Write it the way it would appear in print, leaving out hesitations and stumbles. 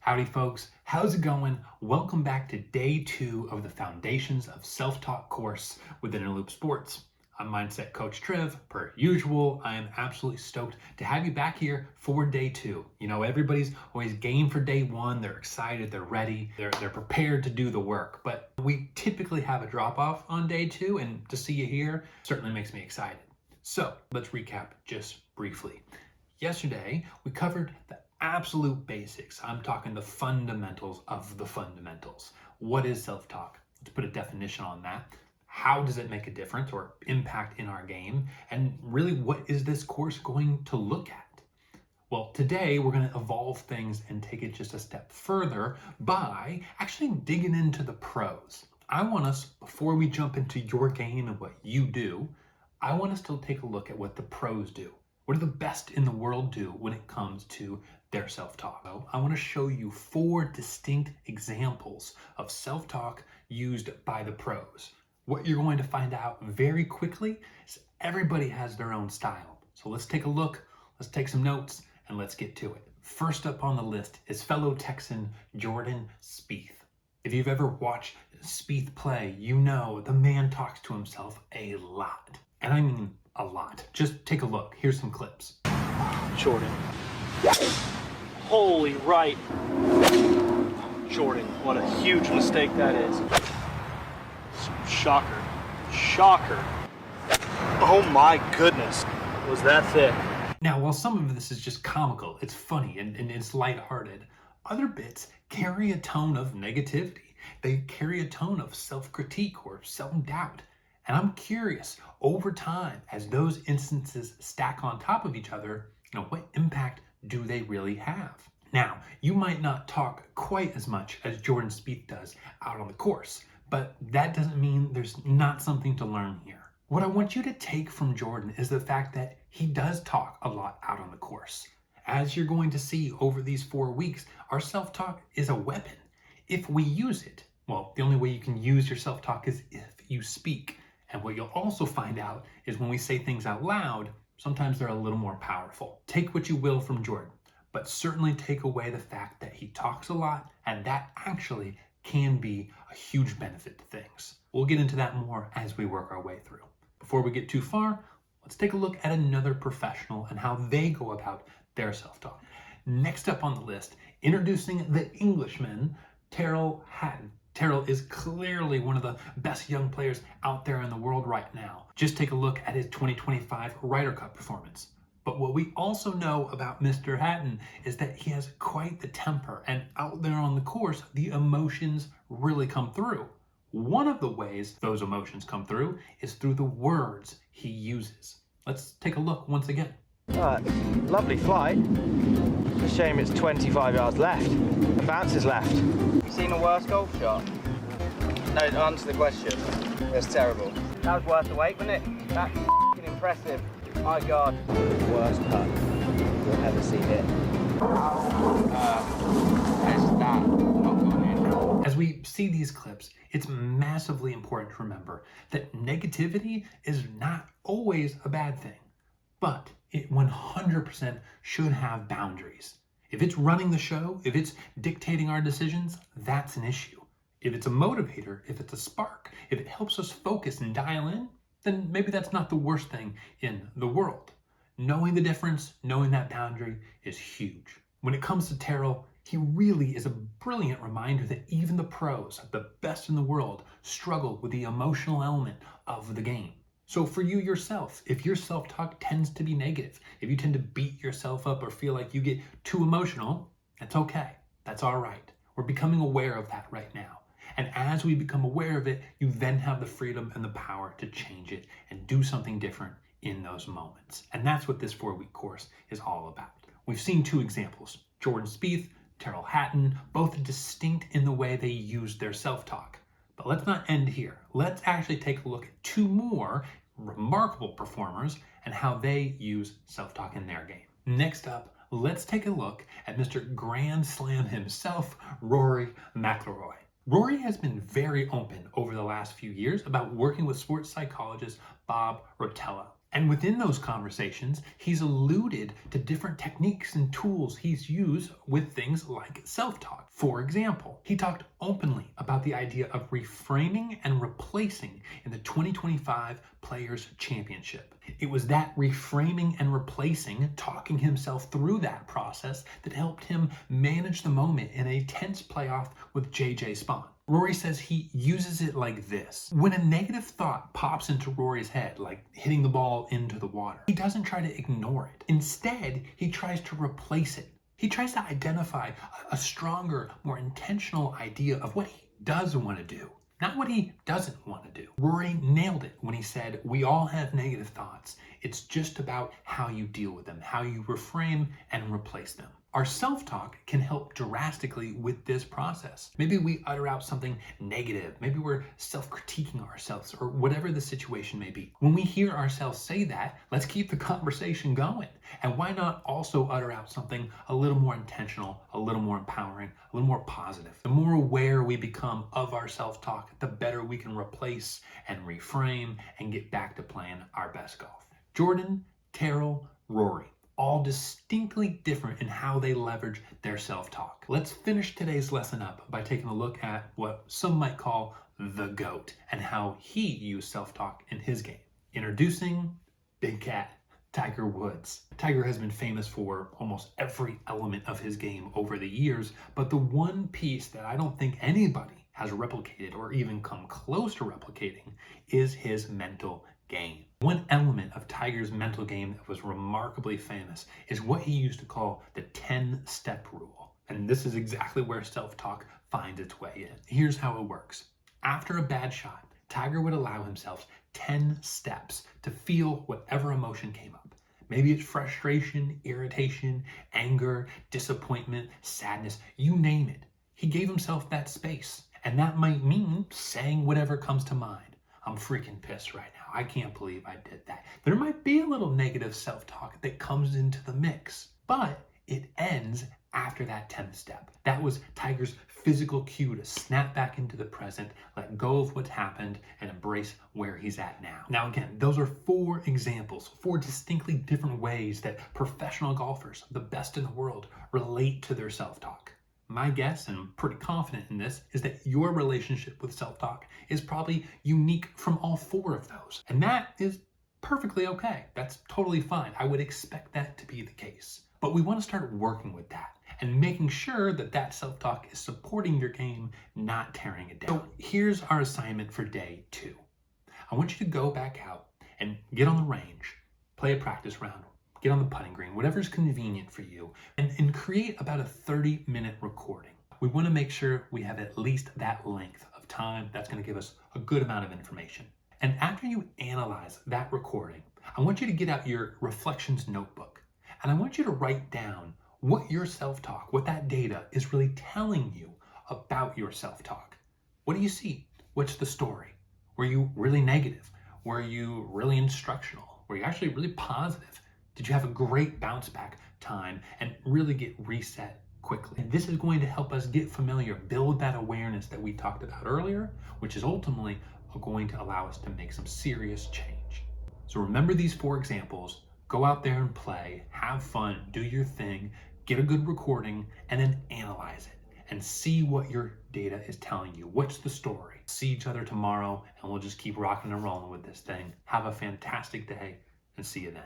Howdy folks, how's it going? Welcome back to day 2 of the Foundations of Self-Talk course with InnerLoop Sports. I'm Mindset Coach Trev. Per usual, I am absolutely stoked to have you back here for day 2. You know, everybody's always game for day 1. They're excited, they're ready, they're prepared to do the work. But we typically have a drop-off on day 2, and to see you here certainly makes me excited. So let's recap just briefly. Yesterday, we covered the absolute basics. I'm talking the fundamentals of the fundamentals. What is self-talk? Let's put a definition on that. How does it make a difference or impact in our game? And really, what is this course going to look at? Well, today we're going to evolve things and take it just a step further by actually digging into the pros. I want us, before we jump into your game and what you do, I want us to take a look at what the pros do. What do the best in the world do when it comes to their self-talk? So I want to show you 4 distinct examples of self-talk used by the pros. What you're going to find out very quickly is everybody has their own style. So let's take a look, let's take some notes, and let's get to it. First up on the list is fellow Texan Jordan Spieth. If you've ever watched Spieth play, you know the man talks to himself a lot. And I mean a lot. Just take a look. Here's some clips. Jordan. Holy right. Jordan, what a huge mistake that is. Shocker. Shocker. Oh my goodness. Was that thick? Now, while some of this is just comical, it's funny and it's lighthearted, other bits carry a tone of negativity. They carry a tone of self-critique or self-doubt. And I'm curious, over time, as those instances stack on top of each other, what impact do they really have? Now, you might not talk quite as much as Jordan Spieth does out on the course, but that doesn't mean there's not something to learn here. What I want you to take from Jordan is the fact that he does talk a lot out on the course. As you're going to see over these 4 weeks, our self-talk is a weapon. If we use it, well, the only way you can use your self-talk is if you speak. And what you'll also find out is when we say things out loud, sometimes they're a little more powerful. Take what you will from Jordan, but certainly take away the fact that he talks a lot, and that actually can be a huge benefit to things. We'll get into that more as we work our way through. Before we get too far, let's take a look at another professional and how they go about their self-talk. Next up on the list, introducing the Englishman, Tyrrell Hatton. Tyrrell is clearly one of the best young players out there in the world right now. Just take a look at his 2025 Ryder Cup performance. But what we also know about Mr. Hatton is that he has quite the temper, and out there on the course, the emotions really come through. One of the ways those emotions come through is through the words he uses. Let's take a look once again. Lovely flight. It's a shame it's 25 yards left. The bounce is left. You seen a worse golf shot? No, answer the question. That's terrible. That was worth the wait, wasn't it? That's f***ing impressive. My God. Worst putt you'll ever see it. It's that not going in. As we see these clips, it's massively important to remember that negativity is not always a bad thing, but it 100% should have boundaries. If it's running the show, if it's dictating our decisions, that's an issue. If it's a motivator, if it's a spark, if it helps us focus and dial in, then maybe that's not the worst thing in the world. Knowing the difference, knowing that boundary is huge. When it comes to Tyrrell, he really is a brilliant reminder that even the pros, the best in the world, struggle with the emotional element of the game. So for you yourself, if your self-talk tends to be negative, if you tend to beat yourself up or feel like you get too emotional, that's okay. That's all right. We're becoming aware of that right now. And as we become aware of it, you then have the freedom and the power to change it and do something different in those moments. And that's what this 4-week course is all about. We've seen 2 examples, Jordan Spieth, Tyrrell Hatton, both distinct in the way they use their self-talk. But let's not end here. Let's actually take a look at 2 more remarkable performers and how they use self-talk in their game. Next up, let's take a look at Mr. Grand Slam himself, Rory McIlroy. Rory has been very open over the last few years about working with sports psychologist Bob Rotella. And within those conversations, he's alluded to different techniques and tools he's used with things like self-talk. For example, he talked openly about the idea of reframing and replacing in the 2025 Players Championship. It was that reframing and replacing, talking himself through that process, that helped him manage the moment in a tense playoff with JJ Spaun. Rory says he uses it like this. When a negative thought pops into Rory's head, like hitting the ball into the water, he doesn't try to ignore it. Instead, he tries to replace it. He tries to identify a stronger, more intentional idea of what he does want to do, not what he doesn't want to do. Rory nailed it when he said, we all have negative thoughts. It's just about how you deal with them, how you reframe and replace them. Our self-talk can help drastically with this process. Maybe we utter out something negative. Maybe we're self-critiquing ourselves, or whatever the situation may be. When we hear ourselves say that, let's keep the conversation going. And why not also utter out something a little more intentional, a little more empowering, a little more positive? The more aware we become of our self-talk, the better we can replace and reframe and get back to playing our best golf. Jordan, Tyrrell, Rory, all distinctly different in how they leverage their self-talk. Let's finish today's lesson up by taking a look at what some might call the GOAT and how he used self-talk in his game. Introducing Big Cat, Tiger Woods. Tiger has been famous for almost every element of his game over the years, but the one piece that I don't think anybody has replicated or even come close to replicating is his mental game. One element of Tiger's mental game that was remarkably famous is what he used to call the 10-step rule. And this is exactly where self-talk finds its way in. Here's how it works. After a bad shot, Tiger would allow himself 10 steps to feel whatever emotion came up. Maybe it's frustration, irritation, anger, disappointment, sadness, you name it. He gave himself that space. And that might mean saying whatever comes to mind. I'm freaking pissed right now. I can't believe I did that. There might be a little negative self-talk that comes into the mix, but it ends after that 10th step. That was Tiger's physical cue to snap back into the present, let go of what's happened, and embrace where he's at now. Now again, those are 4 examples, 4 distinctly different ways that professional golfers, the best in the world, relate to their self-talk. My guess, and I'm pretty confident in this, is that your relationship with self-talk is probably unique from all 4 of those. And that is perfectly okay. That's totally fine. I would expect that to be the case. But we want to start working with that and making sure that that self-talk is supporting your game, not tearing it down. So here's our assignment for day 2. I want you to go back out and get on the range, play a practice round, get on the putting green, whatever's convenient for you, and create about a 30-minute recording. We want to make sure we have at least that length of time. That's going to give us a good amount of information. And after you analyze that recording, I want you to get out your reflections notebook, and I want you to write down what your self-talk, what that data is really telling you about your self-talk. What do you see? What's the story? Were you really negative? Were you really instructional? Were you actually really positive? Did you have a great bounce back time and really get reset quickly? And this is going to help us get familiar, build that awareness that we talked about earlier, which is ultimately going to allow us to make some serious change. So remember these 4 examples, go out there and play, have fun, do your thing, get a good recording, and then analyze it and see what your data is telling you. What's the story? See each other tomorrow, and we'll just keep rocking and rolling with this thing. Have a fantastic day, and see you then.